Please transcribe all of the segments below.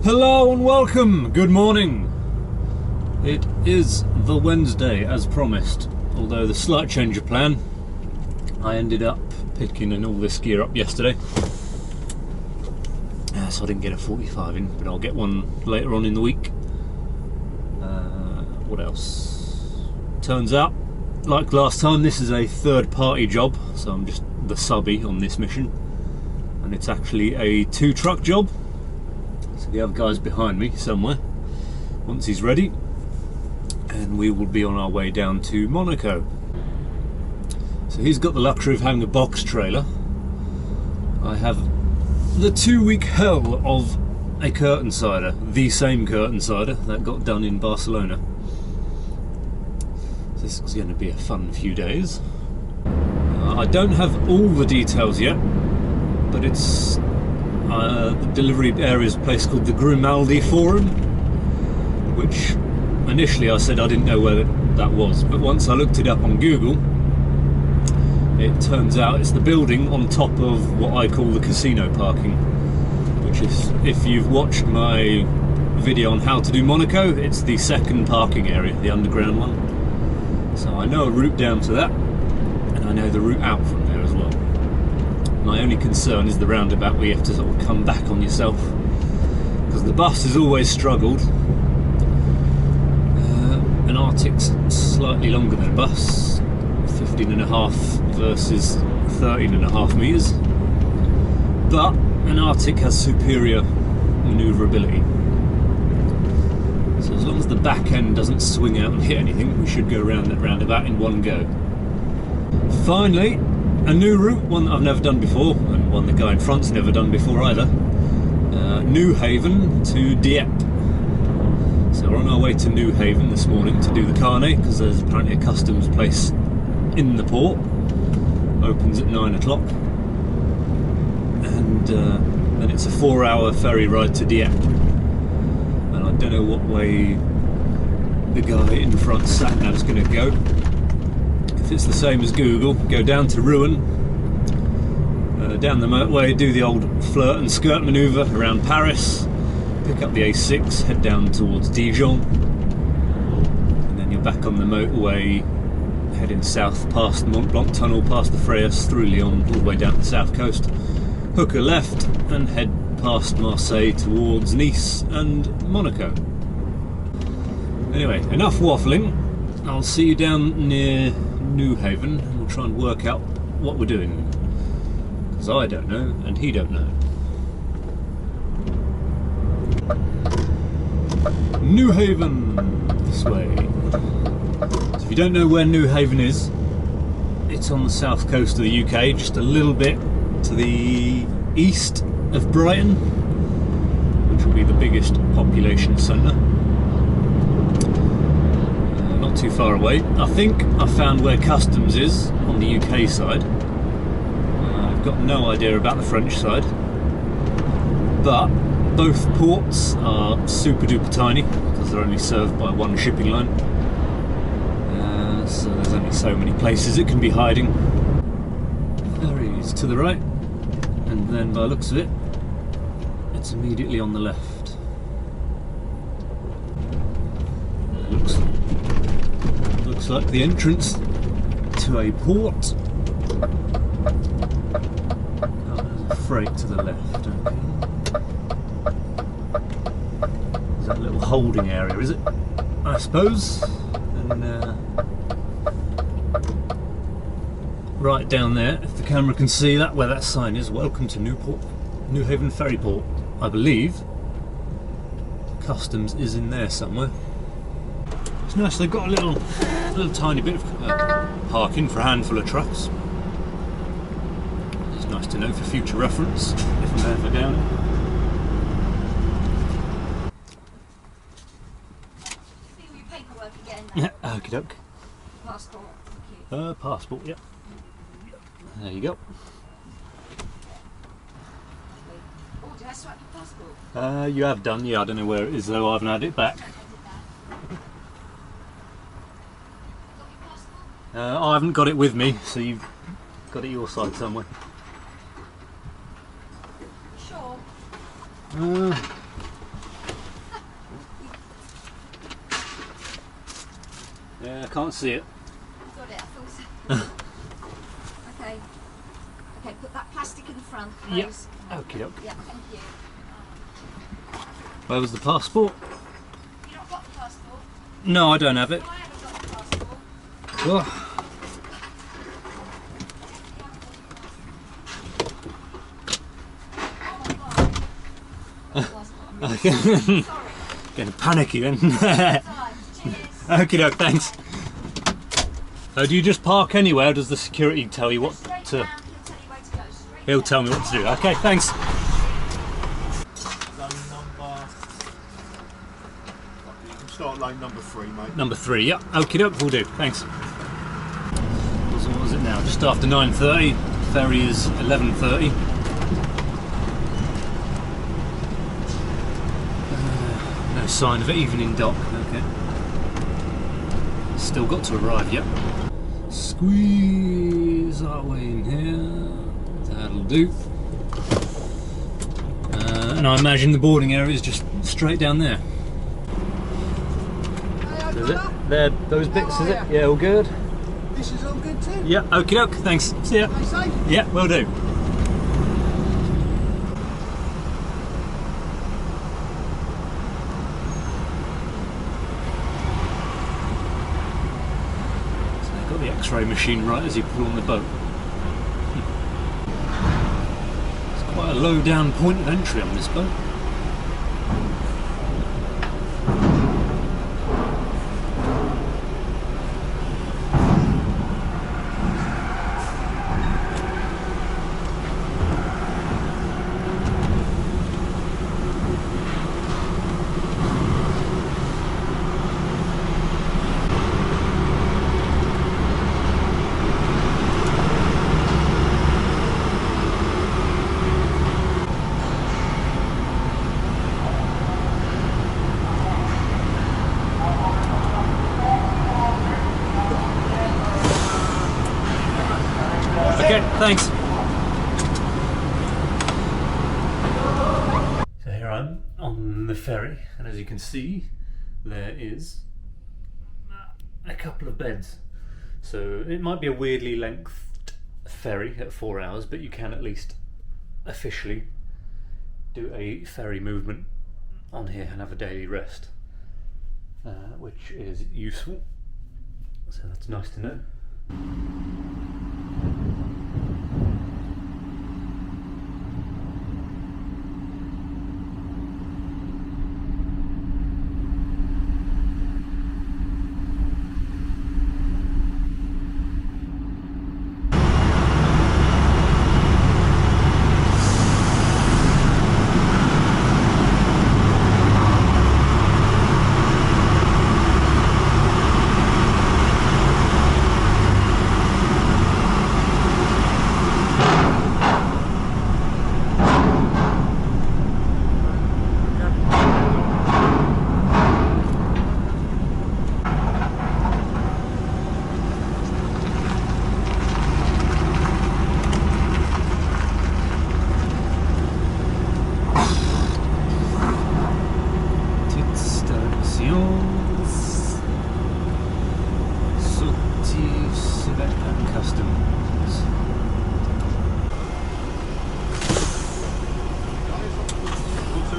Hello and welcome, good morning. It is the Wednesday as promised, although the slight change of plan. I ended up picking all this gear up yesterday, so I didn't get a 45 in, but I'll get one later on in the week. What else? Turns out, like last time, this is a third party job, so I'm just the subby on this mission, and it's actually a 2-truck job. So the other guy's behind me somewhere, once he's ready, and we will be on our way down to Monaco. So he's got the luxury of having a box trailer. I have the 2-week hell of a curtain sider, the same curtain sider that got done in Barcelona. So this is going to be a fun few days. I don't have all the details yet, but it's the delivery area is a place called the Grimaldi Forum, which initially I said I didn't know where that was, but once I looked it up on Google, it turns out it's the building on top of what I call the casino parking, which is, if you've watched my video on how to do Monaco, it's the second parking area, the underground one. So I know a route down to that, and I know the route out from there as well. My only concern is the roundabout where you have to sort of come back on yourself, because the bus has always struggled. An Arctic's slightly longer than a bus, 15.5 versus 13.5 metres, but an Arctic has superior manoeuvrability. So as long as the back end doesn't swing out and hit anything, we should go around that roundabout in one go. Finally, a new route, one that I've never done before, and one the guy in front's never done before either. Newhaven to Dieppe. So we're on our way to Newhaven this morning to do the carnet, because there's apparently a customs place in the port. Opens at 9 o'clock. And then it's a 4-hour ferry ride to Dieppe. And I don't know what way the guy in front sat nav's going to go. If it's the same as Google, go down to Rouen, down the motorway, do the old flirt and skirt manoeuvre around Paris, pick up the A6, head down towards Dijon, and then you're back on the motorway, heading south past the Mont Blanc tunnel, past the Freyas, through Lyon, all the way down the south coast, hook a left and head past Marseille towards Nice and Monaco. Anyway, enough waffling. I'll see you down near Newhaven, and we'll try and work out what we're doing, because I don't know and he don't know. Newhaven, this way. So if you don't know where Newhaven is, it's on the south coast of the UK, just a little bit to the east of Brighton, which will be the biggest population centre. Not too far away. I think I found where customs is on the UK side. I've got no idea about the French side, but both ports are super duper tiny because they're only served by one shipping line, so there's only so many places it can be hiding. Ferry's to the right, and then by the looks of it, it's immediately on the left. Looks like the entrance to a port. Oh, there's a freight to the left. Okay. Is that a little holding area, is it? I suppose. And right down there, if the camera can see that, where that sign is, welcome to Newhaven Ferry Port. I believe customs is in there somewhere. It's nice, they've got a little tiny bit of parking for a handful of trucks. It's nice to know for future reference if I'm ever down it. See your paperwork again. Yeah, okie doke. Passport. Thank you. Passport, yep. There you go. Oh, did I swipe your passport? You have done, yeah, I don't know where it is though, I haven't had it back. I haven't got it with me, so you've got it your side somewhere. Sure. Yeah, I can't see it. Got it, I thought so. Okay. Okay, put that plastic in the front. Yep. Close. Okie doke. Yeah, thank you. Where was the passport? You not got the passport? No, I don't have it. Well, I haven't got the passport. Oh. Sorry. Getting panicky then. Cheers. Okie doke, thanks. So do you just park anywhere, or does the security tell you what Straight to... down, he'll tell you where to go. Straight He'll down. tell me what to do. Okay, thanks. Start lane number 3, mate. Number 3, yep. Okie doke, will do. Thanks. What was it now? Just after 9:30. Ferry is 11:30. No sign of it, even in dock. Okay. Still got to arrive, yep. Squeeze our way in here. That'll do. And I imagine the boarding area is just straight down there. Is it? There, those bits, is it? Yeah, all good? This is all good too. Yeah, okie doke, thanks. See ya. Are you safe? Yeah, will do. So they've got the X-ray machine right as you pull on the boat. It's quite a low down point of entry on this boat. Okay, thanks. So here I'm on the ferry, and as you can see, there is a couple of beds. So it might be a weirdly lengthed ferry at 4 hours, but you can at least officially do a ferry movement on here and have a daily rest, which is useful. So that's nice to know.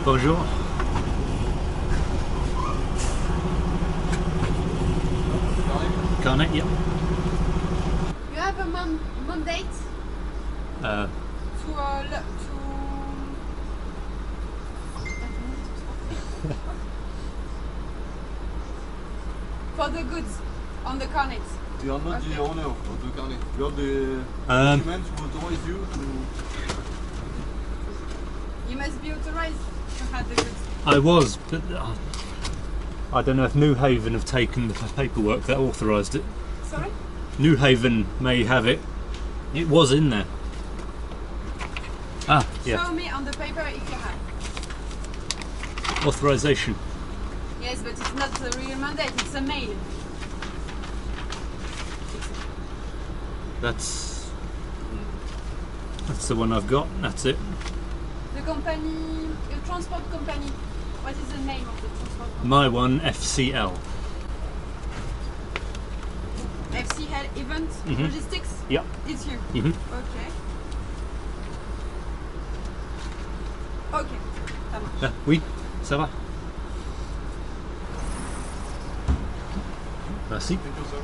Bonjour. Garnet, yep. You have a mum date? For the goods on the carnet. You are not the owner of the carnet. You have the documents who authorize you to... You must be authorized to have the goods. I was, but I don't know if Newhaven have taken the paperwork that authorised it. Sorry? Newhaven may have it. It was in there. Ah, yeah. Show me on the paper if you have. Authorisation. Yes, but it's not a real mandate, it's a mail. That's the one I've got. That's it. The company, the transport company. What is the name of the transport company? My one, FCL. FCL Event Logistics. Yep. It's you. Mhm. Ok. Ok, ça marche. Ah, oui, ça va. Merci. Thank you, sir.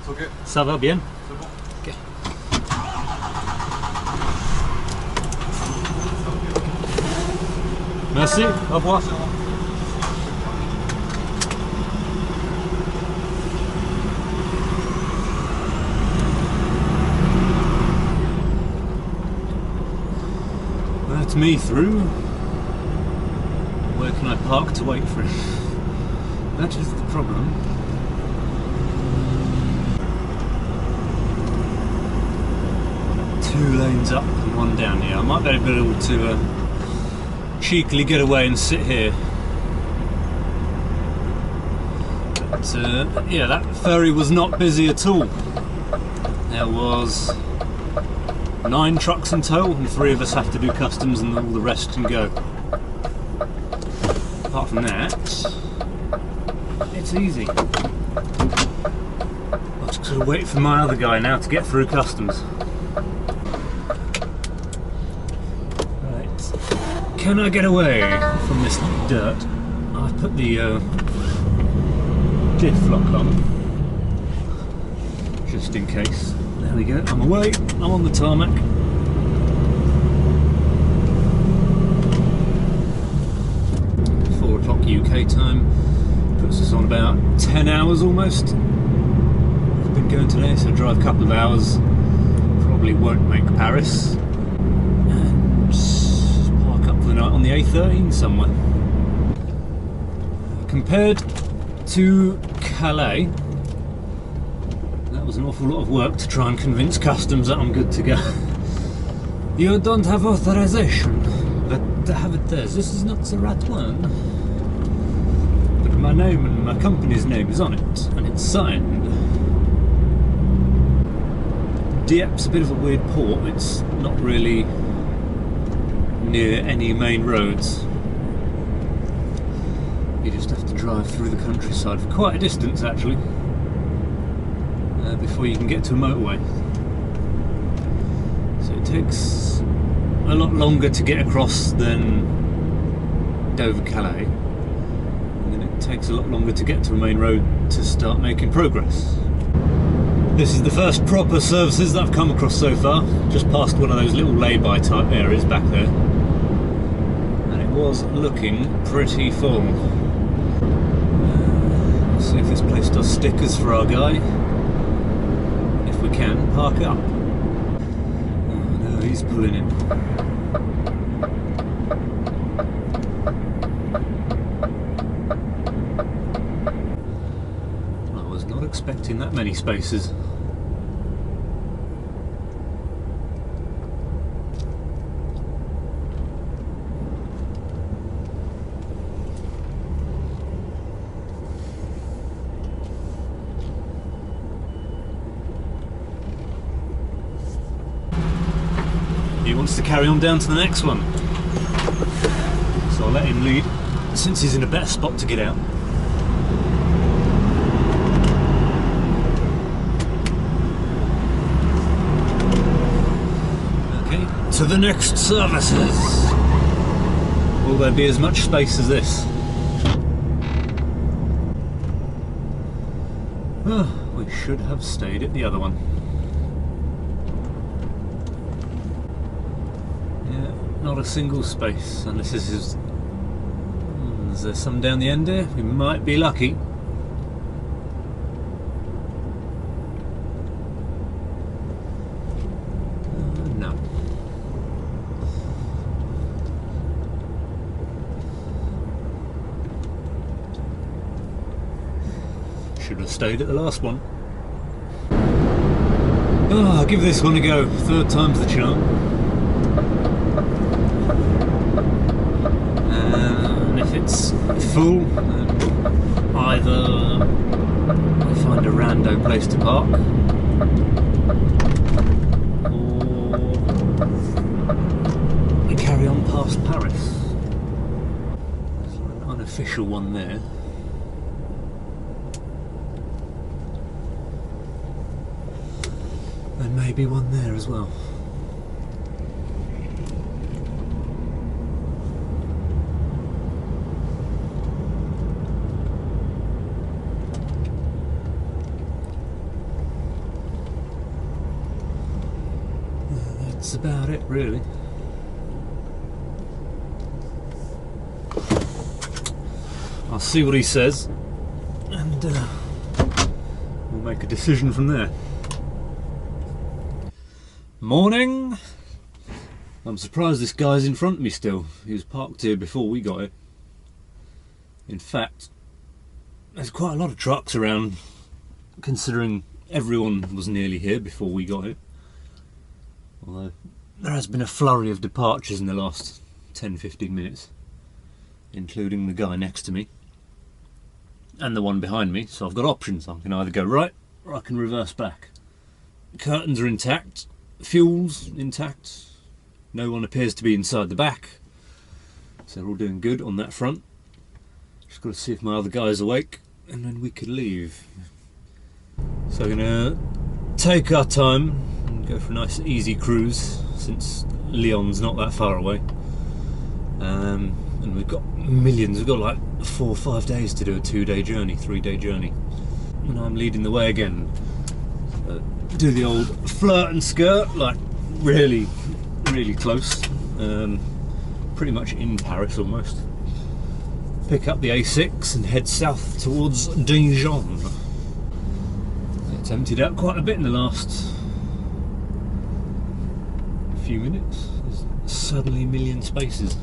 It's okay. Ça va bien. C'est bon. Ok. Merci, au revoir. That's me through. Where can I park to wait for him? That is the problem. Two lanes up and one down here. I might be able to cheekily get away and sit here. But yeah, that ferry was not busy at all. There was 9 trucks in tow, and 3 of us have to do customs and all the rest can go. Apart from that, it's easy. I've just got to wait for my other guy now to get through customs. Right, can I get away from this dirt? I've put the diff lock on, just in case. There we go, I'm away, I'm on the tarmac. UK time, puts us on about 10 hours almost. I've been going today, so drive a couple of hours, probably won't make Paris, and park up for the night on the A13 somewhere. Compared to Calais, that was an awful lot of work to try and convince customs that I'm good to go. You don't have authorization, but have it there. This is not the right one. My name and my company's name is on it, and it's signed. Dieppe's a bit of a weird port. It's not really near any main roads. You just have to drive through the countryside for quite a distance, actually, before you can get to a motorway. So it takes a lot longer to get across than Dover-Calais. It takes a lot longer to get to a main road to start making progress. This is the first proper services that I've come across so far, just past one of those little lay-by type areas back there, and it was looking pretty full. Let's see if this place does stickers for our guy. If we can, park up. Oh no, he's pulling in. Expecting that many spaces. He wants to carry on down to the next one, so I'll let him lead since he's in a better spot to get out. To the next services. Will there be as much space as this? Oh, we should have stayed at the other one. Yeah, not a single space, unless this is... Is there some down the end here? We might be lucky. No. Should have stayed at the last one. Oh, I'll give this one a go. 3rd time's the charm. And if it's full, then either I find a rando place to park, or we carry on past Paris. There's an unofficial one there. And maybe one there as well. That's about it, really. I'll see what he says, and we'll make a decision from there. Morning! I'm surprised this guy's in front of me still. He was parked here before we got here. In fact, there's quite a lot of trucks around, considering everyone was nearly here before we got here. Although there has been a flurry of departures in the last 10-15 minutes, including the guy next to me and the one behind me, so I've got options. I can either go right or I can reverse back. Curtains are intact, fuel's intact, no one appears to be inside the back, so we're all doing good on that front. Just got to see if my other guy's awake and then we could leave. So we're going to take our time and go for a nice easy cruise, since Lyon's not that far away. And we've got millions, we've got like 4 or 5 days to do a 2-day journey, 3-day journey. And I'm leading the way again. Do the old flirt and skirt, like really, really close. Pretty much in Paris almost. Pick up the A6 and head south towards Dijon. It's emptied out quite a bit in the last few minutes. There's suddenly a million spaces.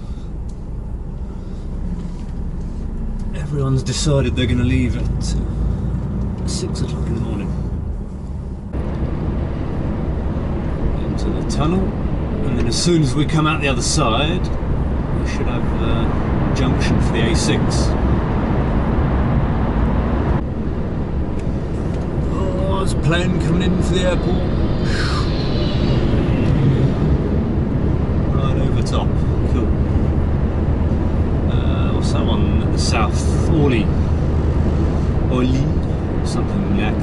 Everyone's decided they're going to leave at 6 o'clock in the morning. Into the tunnel, and then as soon as we come out the other side, we should have a junction for the A6. Oh, there's a plane coming in for the airport. Right over top. Cool. What's that one at the south? Orly, something like that.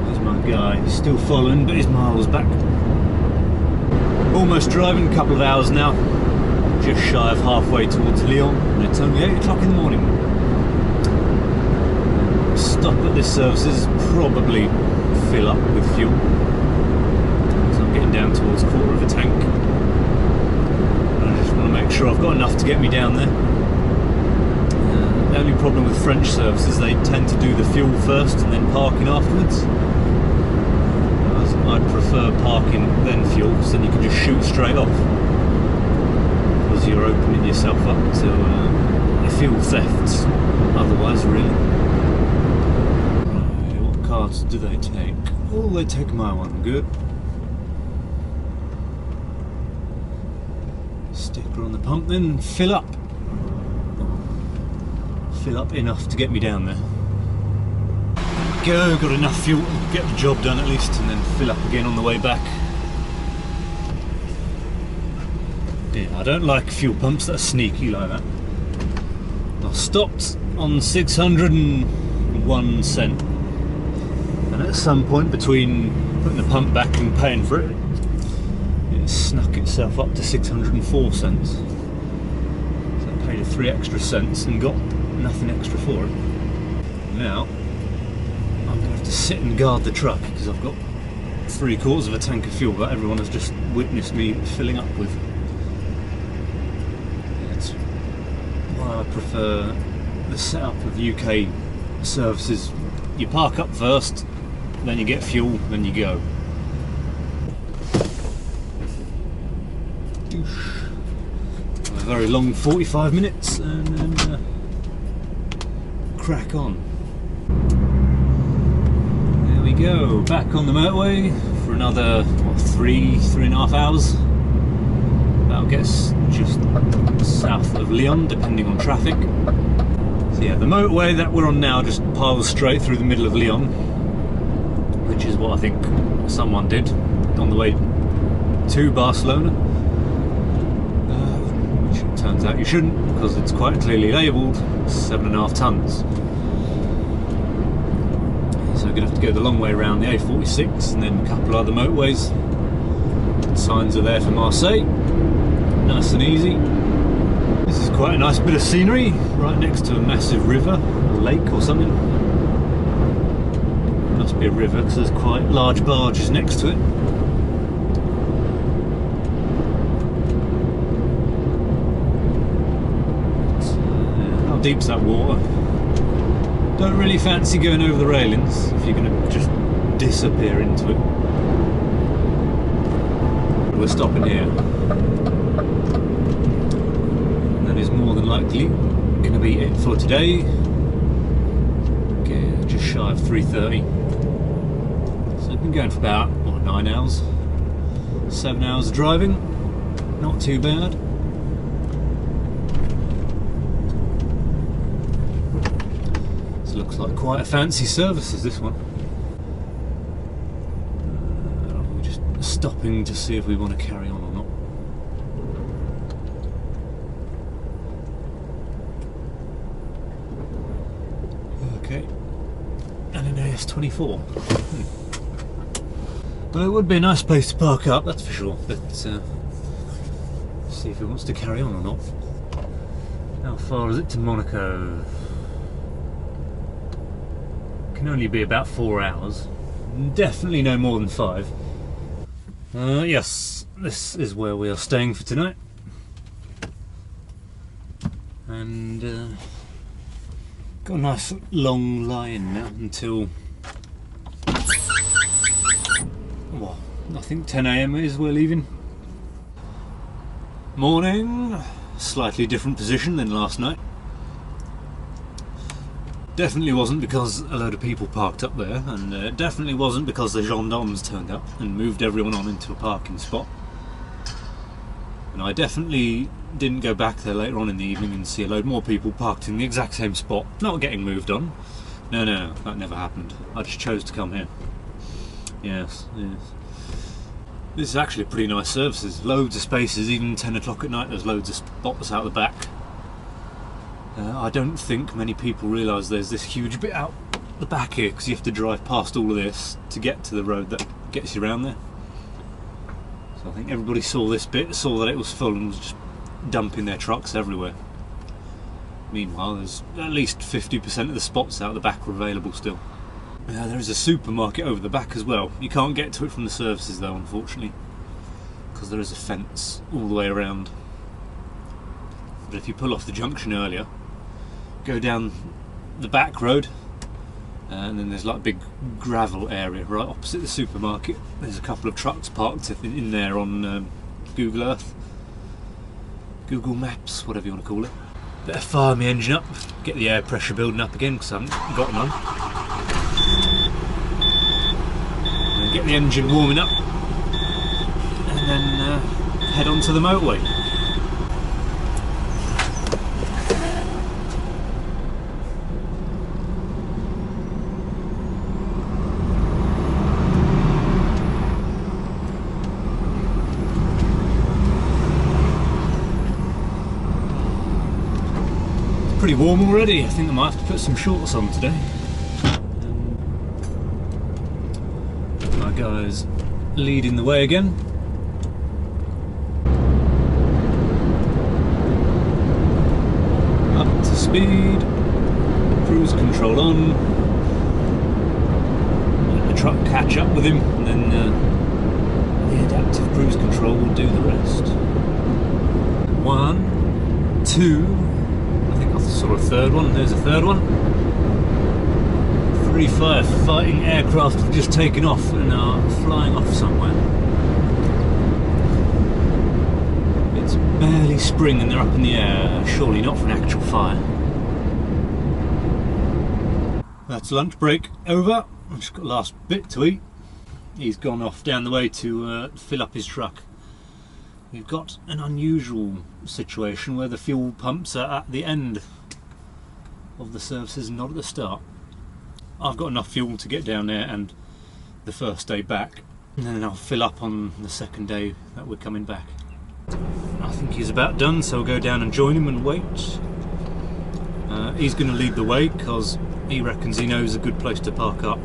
There's my guy. He's still following, but he's miles back. Almost driving, a couple of hours now. Just shy of halfway towards Lyon, and it's only 8 o'clock in the morning. Stop at this services, probably fill up with fuel. So I'm getting down towards a quarter of a tank. I want to make sure I've got enough to get me down there. The only problem with French services, they tend to do the fuel first and then parking afterwards. I'd prefer parking then fuel, because then you can just shoot straight off, because you're opening yourself up to fuel thefts otherwise, really. Right, what cards do they take? Oh, they take my one, good. Sticker on the pump, then fill up. Fill up enough to get me down there. Go, got enough fuel to get the job done at least, and then fill up again on the way back. Yeah, I don't like fuel pumps that are sneaky like that. I stopped on 601 cent, and at some point between putting the pump back and paying for it, it snuck itself up to 604 cents. So I paid 3 extra cents and got nothing extra for it. Now I'm going to have to sit and guard the truck, because I've got 3/4 of a tank of fuel that everyone has just witnessed me filling up with. That's why I prefer the setup of UK services. You park up first, then you get fuel, then you go. A very long 45 minutes, and then crack on. There we go, back on the motorway for another 3.5 hours. That'll get us just south of Lyon, depending on traffic. So yeah, the motorway that we're on now just piles straight through the middle of Lyon, which is what I think someone did on the way to Barcelona. Which it turns out you shouldn't, because it's quite clearly labelled 7.5 tonnes. going to have to go the long way around the A46 and then a couple of other motorways. Signs are there for Marseille, nice and easy. This is quite a nice bit of scenery, right next to a massive river, a lake or something. Must be a river because there's quite large barges next to it. How deep's that water? Don't really fancy going over the railings if you're going to just disappear into it. We're stopping here. And that is more than likely going to be it for today. Okay, just shy of 3:30. So I've been going for about, what, 9 hours? 7 hours of driving. Not too bad. This looks like quite a fancy service, is this one. We're just stopping to see if we want to carry on or not. Okay. And an AS24. Well, it would be a nice place to park up, that's for sure. But see if he wants to carry on or not. How far is it to Monaco? Can only be about 4 hours. Definitely no more than 5. Yes, this is where we are staying for tonight. And got a nice long line now until, well, I think 10 AM is we're leaving. Morning, slightly different position than last night. Definitely wasn't because a load of people parked up there, and definitely wasn't because the gendarmes turned up and moved everyone on into a parking spot. And I definitely didn't go back there later on in the evening and see a load more people parked in the exact same spot, not getting moved on. No, that never happened. I just chose to come here. Yes. This is actually a pretty nice service. There's loads of spaces, even 10 o'clock at night there's loads of spots out the back. I don't think many people realise there's this huge bit out the back here because you have to drive past all of this to get to the road that gets you around there. So I think everybody saw this bit, saw that it was full and was just dumping their trucks everywhere. Meanwhile, there's at least 50% of the spots out the back were available still. There is a supermarket over the back as well. You can't get to it from the services though, unfortunately, because there is a fence all the way around. But if you pull off the junction earlier, go down the back road, and then there's like a big gravel area right opposite the supermarket. There's a couple of trucks parked in there on Google Earth, Google Maps, whatever you want to call it. Better fire my engine up, get the air pressure building up again because I haven't got none. And get the engine warming up, and then head on to the motorway. Pretty warm already. I think I might have to put some shorts on today. My guy's leading the way again. Up to speed, cruise control on, let the truck catch up with him, and then the adaptive cruise control will do the rest. 1, 2, I think I saw a third one. There's a third one. 3 firefighting aircraft have just taken off and are flying off somewhere. It's barely spring and they're up in the air. Surely not for an actual fire. That's lunch break over. I've just got the last bit to eat. He's gone off down the way to fill up his truck. We've got an unusual situation where the fuel pumps are at the end of the services and not at the start. I've got enough fuel to get down there and the first day back, and then I'll fill up on the second day that we're coming back. I think he's about done, so we'll go down and join him and wait. He's going to lead the way because he reckons he knows a good place to park up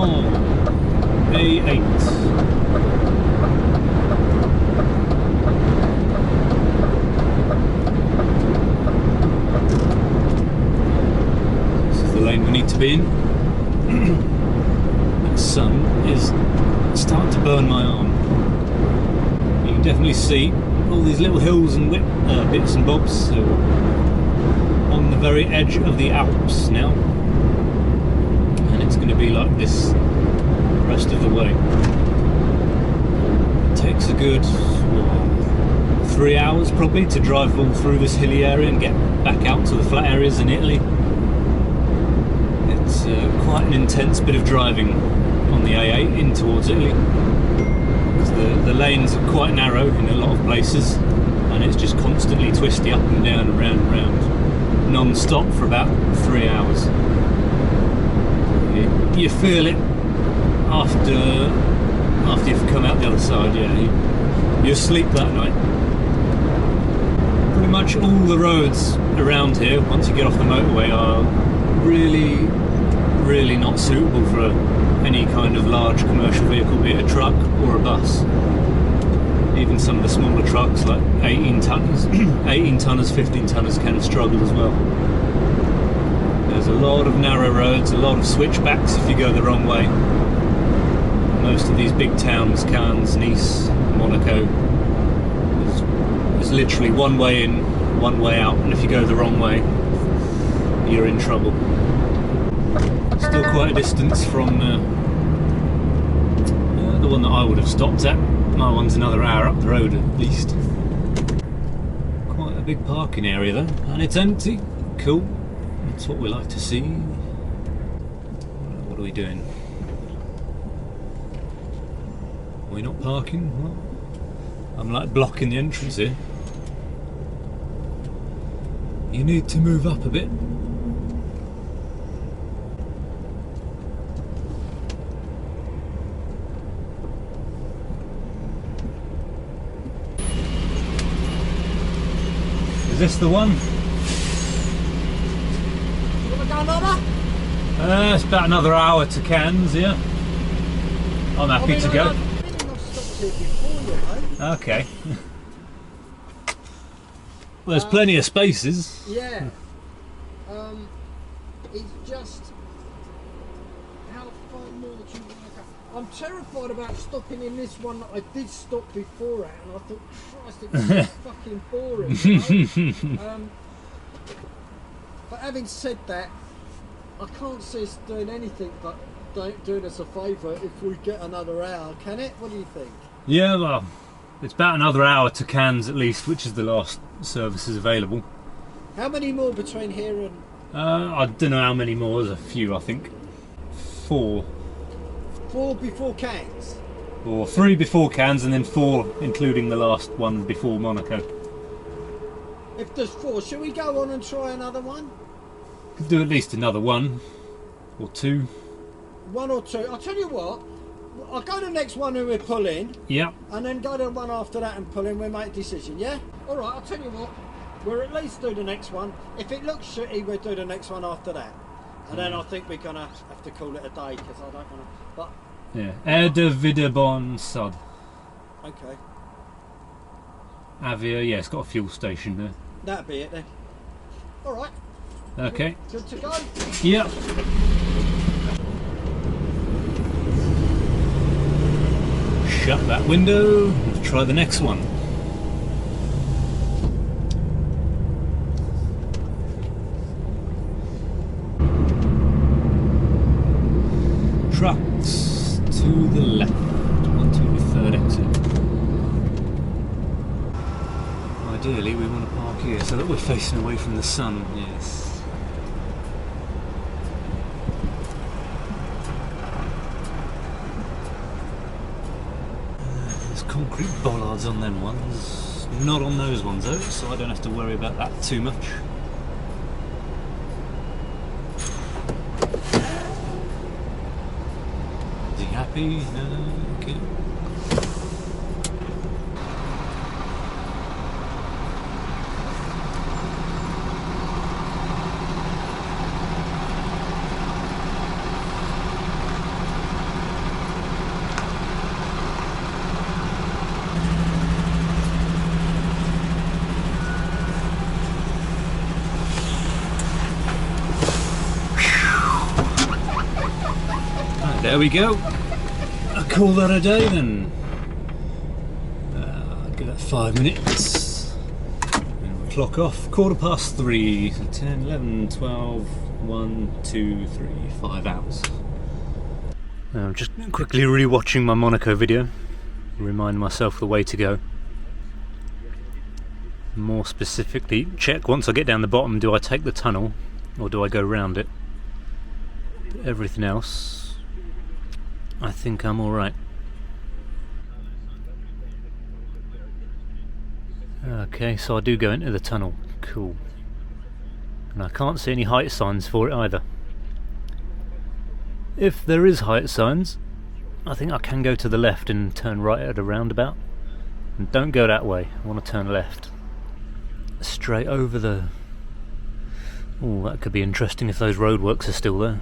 Mans, A8. This is the lane we need to be in. The sun is starting to burn my arm. You can definitely see all these little hills and bits and bobs. So on the very edge of the Alps now, and it's going to be like this the rest of the way. It takes a good 3 hours probably to drive all through this hilly area and get back out to the flat areas in Italy. It's quite an intense bit of driving on the A8 in towards Italy, because the lanes are quite narrow in a lot of places, and it's just constantly twisty up and down and round and round non-stop for about 3 hours. You feel it after you've come out the other side. Yeah, you sleep that night. Pretty much all the roads around here, once you get off the motorway, are really not suitable for any kind of large commercial vehicle, be it a truck or a bus. Even some of the smaller trucks like 18 tonners, 18 tonners, 15 tonners can struggle as well. There's a lot of narrow roads, a lot of switchbacks if you go the wrong way. Most of these big towns, Cannes, Nice, Monaco, there's literally one way in, one way out, and if you go the wrong way, you're in trouble. Still quite a distance from the one that I would have stopped at. My one's another hour up the road at least. Quite a big parking area though, and it's empty. Cool. That's what we like to see. What are we doing? Are we not parking? Well, I'm like blocking the entrance here. You need to move up a bit. Is this the one? You want to go another? It's about another hour to Cannes, yeah. I'm happy to go. I've stopped here before, you know. Okay. Well, there's plenty of spaces. Yeah. It's just how far more do you want to go? I'm terrified about stopping in this one that I did stop before at, and I thought, Christ, it was so fucking boring. You know? But having said that, I can't see us doing anything but doing us a favour if we get another hour, can it? What do you think? Yeah, well, it's about another hour to Cannes at least, which is the last services available. How many more between here and... I don't know how many more, there's a few I think. 4. 4 before Cannes? Or 3 before Cannes and then 4 including the last one before Monaco. If there's 4, should we go on and try another one? Could do at least another 1 or 2. 1 or 2. I'll tell you what, I'll go to the next one and we'll pull in. Yeah. And then go to the one after that and pull in, we'll make a decision, yeah? Alright, I'll tell you what, we'll at least do the next one. If it looks shitty, we'll do the next one after that. And then I think we're going to have to call it a day, because I don't want to... But... Yeah. Air de Videbon Sud. Okay. Avia, yeah, it's got a fuel station there. That'll be it then. Alright. Okay. Good to go? Yep. Shut that window. Let's try the next one. Trucks to the left. Onto the third exit. Ideally, we want to park here so that we're facing away from the sun. Yes. There's concrete bollards on them ones. Not on those ones though, so I don't have to worry about that too much. Is he happy? No? Okay. There we go. I'll call that a day then. Give that 5 minutes. And we'll clock off. 3:15. So 10, 11, 12, 1, 2, 3, 5 hours. I'm just quickly re-watching my Monaco video. Remind myself the way to go. More specifically, check once I get down the bottom, do I take the tunnel or do I go round it? But everything else, I think I'm alright. Okay, so I do go into the tunnel. Cool. And I can't see any height signs for it either. If there is height signs, I think I can go to the left and turn right at a roundabout. And don't go that way, I want to turn left. Straight over the... Oh, that could be interesting if those roadworks are still there.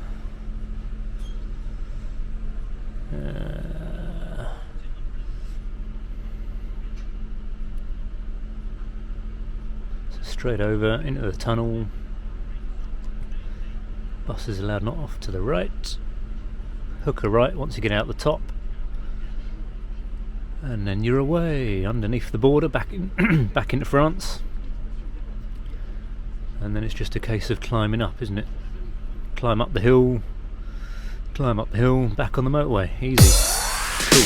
So straight over into the tunnel. Bus is allowed not off to the right. Hooker right once you get out the top. And then you're away underneath the border back in back into France. And then it's just a case of climbing up, isn't it? Climb up the hill, back on the motorway. Easy. Cool.